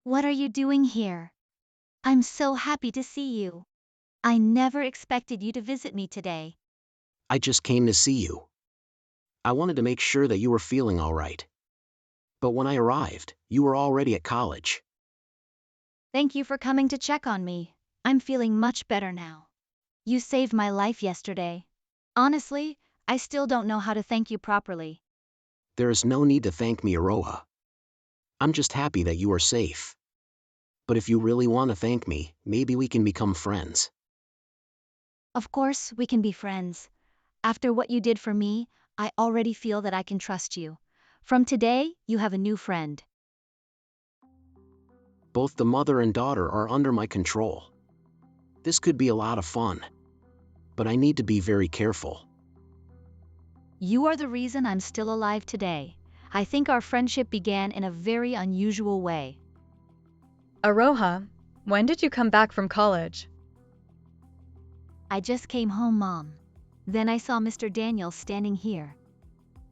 What are you doing here? I'm so happy to see you. I never expected you to visit me today. I just came to see you. I wanted to make sure that you were feeling all right. But when I arrived, you were already at college. Thank you for coming to check on me. I'm feeling much better now. You saved my life yesterday. Honestly, I still don't know how to thank you properly. There is no need to thank me, Aroha. I'm just happy that you are safe. But if you really want to thank me, maybe we can become friends. Of course, we can be friends. After what you did for me, I already feel that I can trust you. From today, you have a new friend. Both the mother and daughter are under my control. This could be a lot of fun. But I need to be very careful. You are the reason I'm still alive today. I think our friendship began in a very unusual way. Aroha, when did you come back from college? I just came home, Mom. Then I saw Mr. Daniel standing here.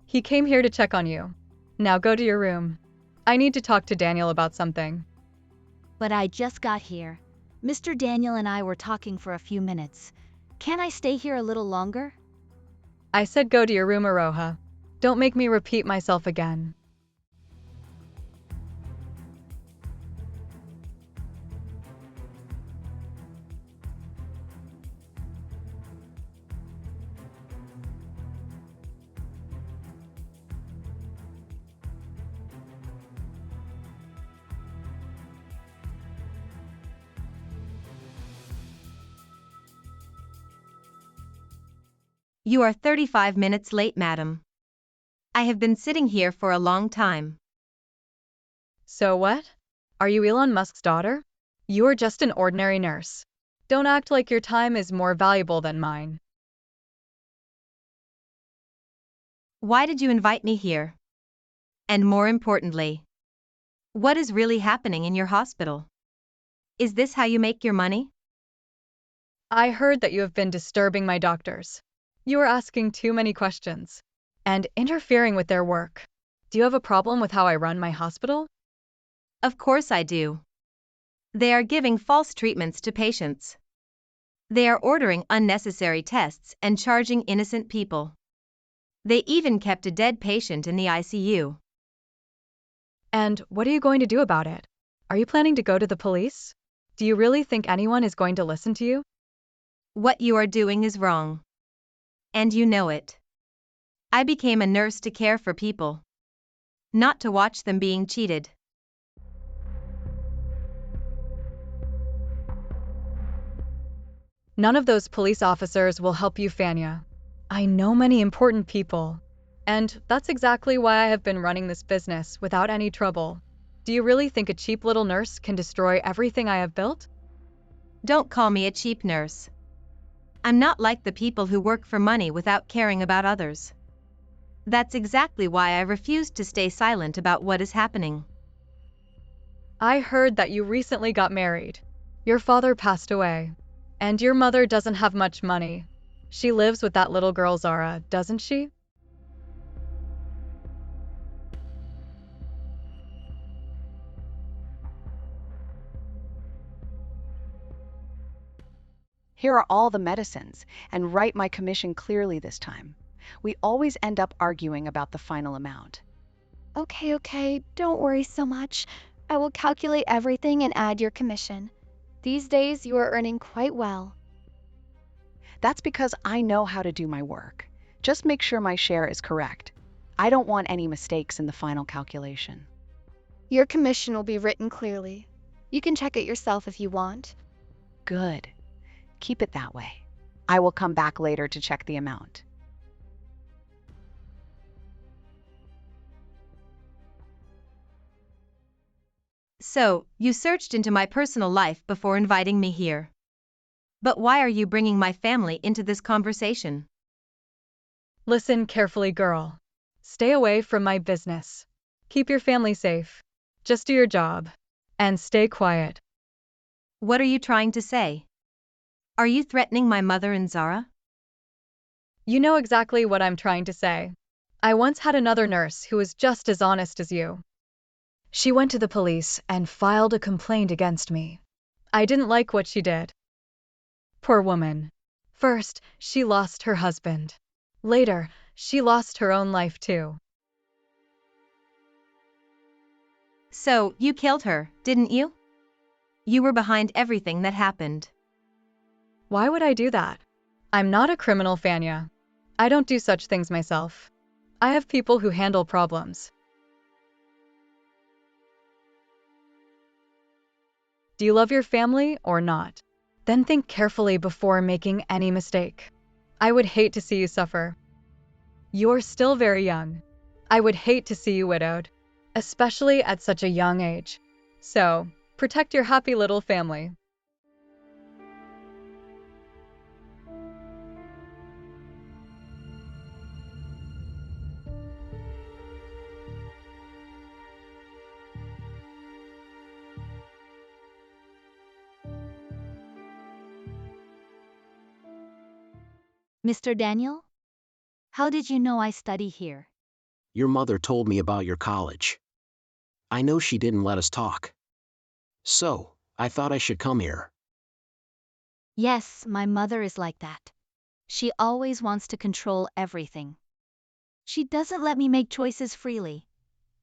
He came here to check on you. Now go to your room. I need to talk to Daniel about something. But I just got here. Mr. Daniel and I were talking for a few minutes. Can I stay here a little longer? I said go to your room, Aroha. Don't make me repeat myself again. You are 35 minutes late, madam. I have been sitting here for a long time. So what? Are you Elon Musk's daughter? You are just an ordinary nurse. Don't act like your time is more valuable than mine. Why did you invite me here? And more importantly, what is really happening in your hospital? Is this how you make your money? I heard that you have been disturbing my doctors. You are asking too many questions and interfering with their work. Do you have a problem with how I run my hospital? Of course I do. They are giving false treatments to patients. They are ordering unnecessary tests and charging innocent people. They even kept a dead patient in the ICU. And what are you going to do about it? Are you planning to go to the police? Do you really think anyone is going to listen to you? What you are doing is wrong. And you know it. I became a nurse to care for people, not to watch them being cheated. None of those police officers will help you, Fanya. I know many important people, and that's exactly why I have been running this business without any trouble. Do you really think a cheap little nurse can destroy everything I have built? Don't call me a cheap nurse. I'm not like the people who work for money without caring about others. That's exactly why I refuse to stay silent about what is happening. I heard that you recently got married. Your father passed away, and your mother doesn't have much money. She lives with that little girl Zara, doesn't she? Here are all the medicines, and write my commission clearly this time. We always end up arguing about the final amount. Okay, don't worry so much. I will calculate everything and add your commission. These days you are earning quite well. That's because I know how to do my work. Just make sure my share is correct. I don't want any mistakes in the final calculation. Your commission will be written clearly. You can check it yourself if you want. Good. Keep it that way. I will come back later to check the amount. So, you searched into my personal life before inviting me here. But why are you bringing my family into this conversation? Listen carefully, girl. Stay away from my business. Keep your family safe. Just do your job. And stay quiet. What are you trying to say? Are you threatening my mother and Zara? You know exactly what I'm trying to say. I once had another nurse who was just as honest as you. She went to the police and filed a complaint against me. I didn't like what she did. Poor woman. First, she lost her husband. Later, she lost her own life too. So, you killed her, didn't you? You were behind everything that happened. Why would I do that? I'm not a criminal, Fanya. I don't do such things myself. I have people who handle problems. Do you love your family or not? Then think carefully before making any mistake. I would hate to see you suffer. You're still very young. I would hate to see you widowed, especially at such a young age. So, protect your happy little family. Mr. Daniel? How did you know I study here? Your mother told me about your college. I know she didn't let us talk. So, I thought I should come here. Yes, my mother is like that. She always wants to control everything. She doesn't let me make choices freely.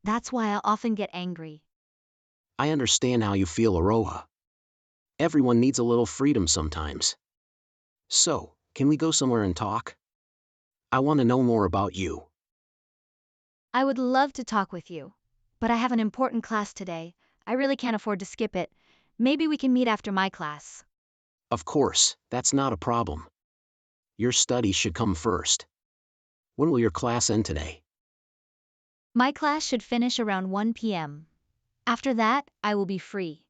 That's why I often get angry. I understand how you feel, Aroha. Everyone needs a little freedom sometimes. So, can we go somewhere and talk? I want to know more about you. I would love to talk with you, but I have an important class today. I really can't afford to skip it. Maybe we can meet after my class. Of course, that's not a problem. Your studies should come first. When will your class end today? My class should finish around 1 p.m. After that, I will be free.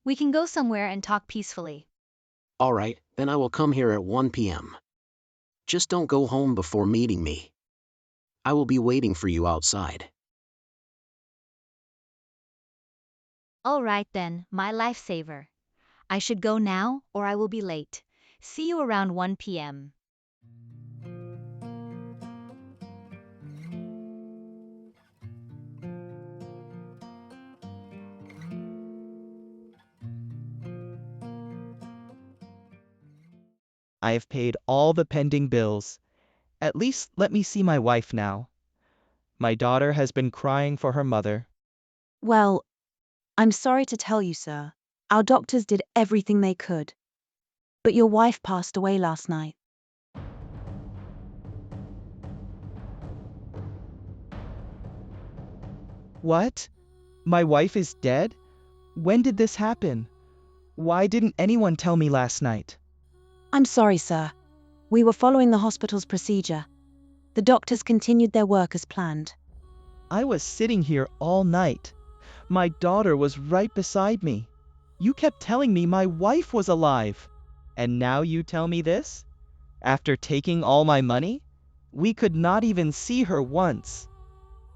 We can go somewhere and talk peacefully. Alright, then I will come here at 1 p.m. Just don't go home before meeting me. I will be waiting for you outside. All right then, my lifesaver. I should go now or I will be late. See you around 1 p.m. I have paid all the pending bills. At least let me see my wife now. My daughter has been crying for her mother. Well, I'm sorry to tell you, sir. Our doctors did everything they could. But your wife passed away last night. What? My wife is dead? When did this happen? Why didn't anyone tell me last night? I'm sorry, sir. We were following the hospital's procedure. The doctors continued their work as planned. I was sitting here all night. My daughter was right beside me. You kept telling me my wife was alive. And now you tell me this? After taking all my money? We could not even see her once.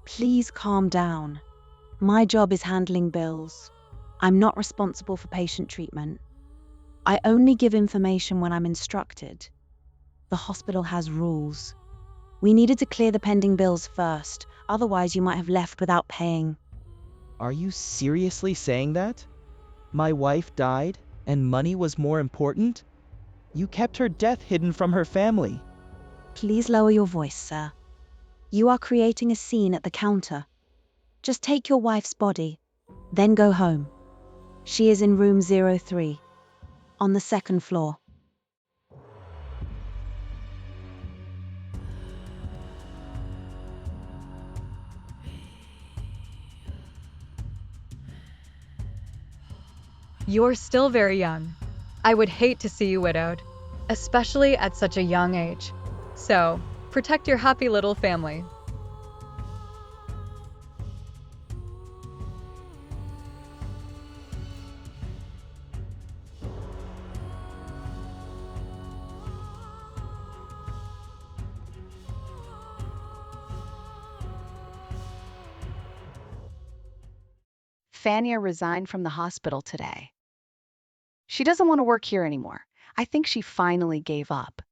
Please calm down. My job is handling bills. I'm not responsible for patient treatment. I only give information when I'm instructed. The hospital has rules. We needed to clear the pending bills first, otherwise you might have left without paying. Are you seriously saying that? My wife died, and money was more important? You kept her death hidden from her family. Please lower your voice, sir. You are creating a scene at the counter. Just take your wife's body, then go home. She is in room 03, on the second floor. You're still very young. I would hate to see you widowed, especially at such a young age. So, protect your happy little family. Fanya resigned from the hospital today. She doesn't want to work here anymore. I think she finally gave up.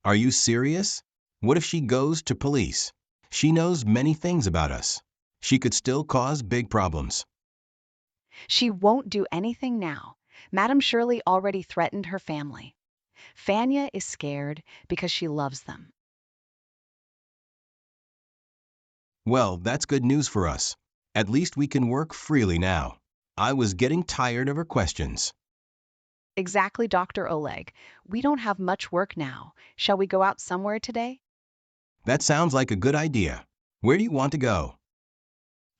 Are you serious? What if she goes to police? She knows many things about us. She could still cause big problems. She won't do anything now. Madam Shirley already threatened her family. Fanya is scared because she loves them. Well, that's good news for us. At least we can work freely now. I was getting tired of her questions. Exactly, Dr. Oleg. We don't have much work now. Shall we go out somewhere today? That sounds like a good idea. Where do you want to go?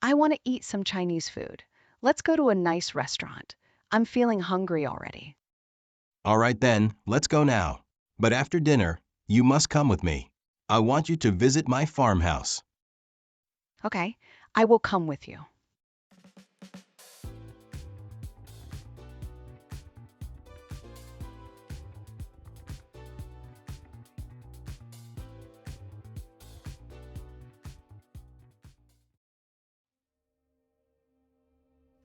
I want to eat some Chinese food. Let's go to a nice restaurant. I'm feeling hungry already. All right then, let's go now. But after dinner, you must come with me. I want you to visit my farmhouse. Okay, I will come with you.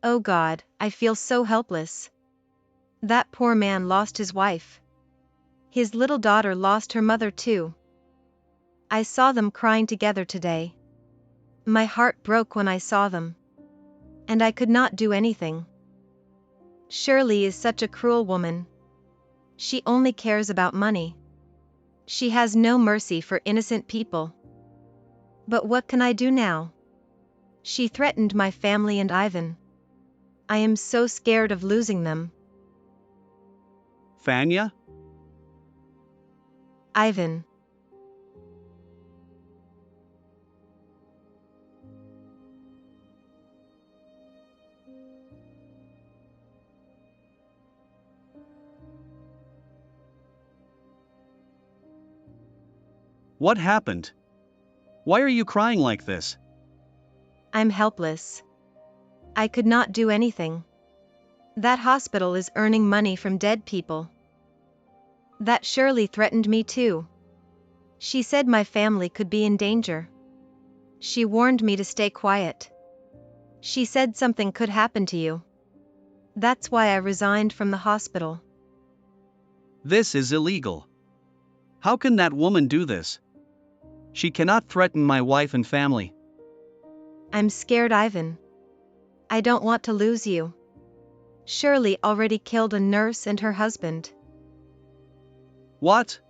Oh God, I feel so helpless. That poor man lost his wife. His little daughter lost her mother too. I saw them crying together today. My heart broke when I saw them. And I could not do anything. Shirley is such a cruel woman. She only cares about money. She has no mercy for innocent people. But what can I do now? She threatened my family and Ivan. I am so scared of losing them. Fanya? Ivan. What happened? Why are you crying like this? I'm helpless. I could not do anything. That hospital is earning money from dead people. That Shirley threatened me too. She said my family could be in danger. She warned me to stay quiet. She said something could happen to you. That's why I resigned from the hospital. This is illegal. How can that woman do this? She cannot threaten my wife and family. I'm scared, Ivan. I don't want to lose you. Shirley already killed a nurse and her husband. What?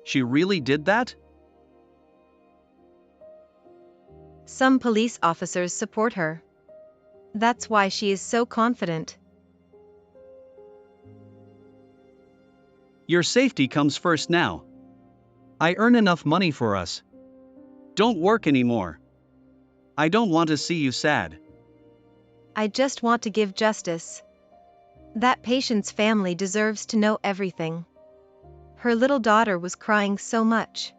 She really did that? Some police officers support her. That's why she is so confident. Your safety comes first now. I earn enough money for us. Don't work anymore. I don't want to see you sad. I just want to give justice. That patient's family deserves to know everything. Her little daughter was crying so much.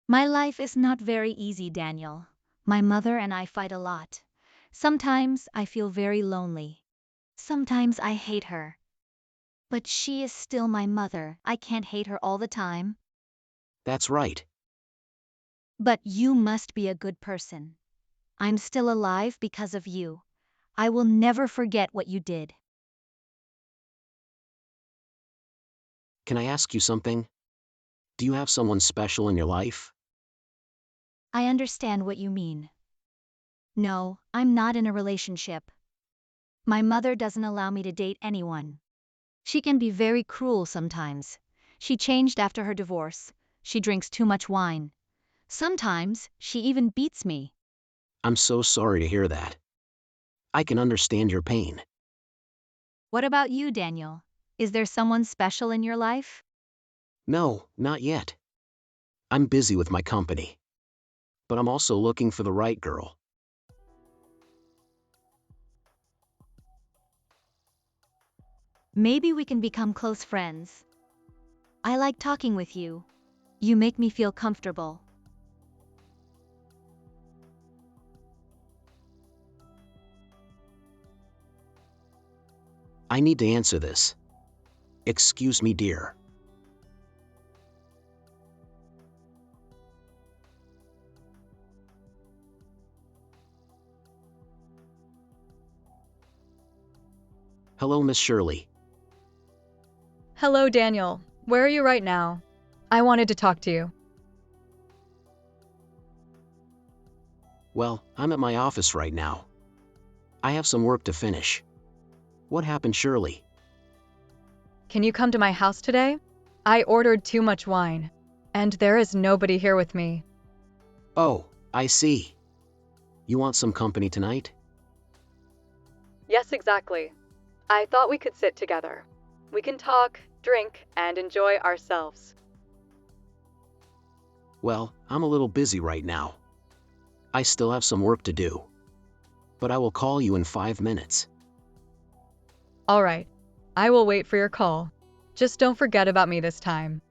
My life is not very easy, Daniel. My mother and I fight a lot. Sometimes I feel very lonely. Sometimes I hate her. But she is still my mother. I can't hate her all the time. That's right. But you must be a good person. I'm still alive because of you. I will never forget what you did. Can I ask you something? Do you have someone special in your life? I understand what you mean. No, I'm not in a relationship. My mother doesn't allow me to date anyone. She can be very cruel sometimes. She changed after her divorce. She drinks too much wine. Sometimes she even beats me. I'm so sorry to hear that. I can understand your pain. What about you, Daniel? Is there someone special in your life? No, not yet. I'm busy with my company. But I'm also looking for the right girl. Maybe we can become close friends. I like talking with you. You make me feel comfortable. I need to answer this. Excuse me, dear. Hello, Miss Shirley. Hello, Daniel. Where are you right now? I wanted to talk to you. Well, I'm at my office right now. I have some work to finish. What happened, Shirley? Can you come to my house today? I ordered too much wine, and there is nobody here with me. Oh, I see. You want some company tonight? Yes, exactly. I thought we could sit together. We can talk, drink, and enjoy ourselves. Well, I'm a little busy right now. I still have some work to do. But I will call you in 5 minutes. All right. I will wait for your call. Just don't forget about me this time.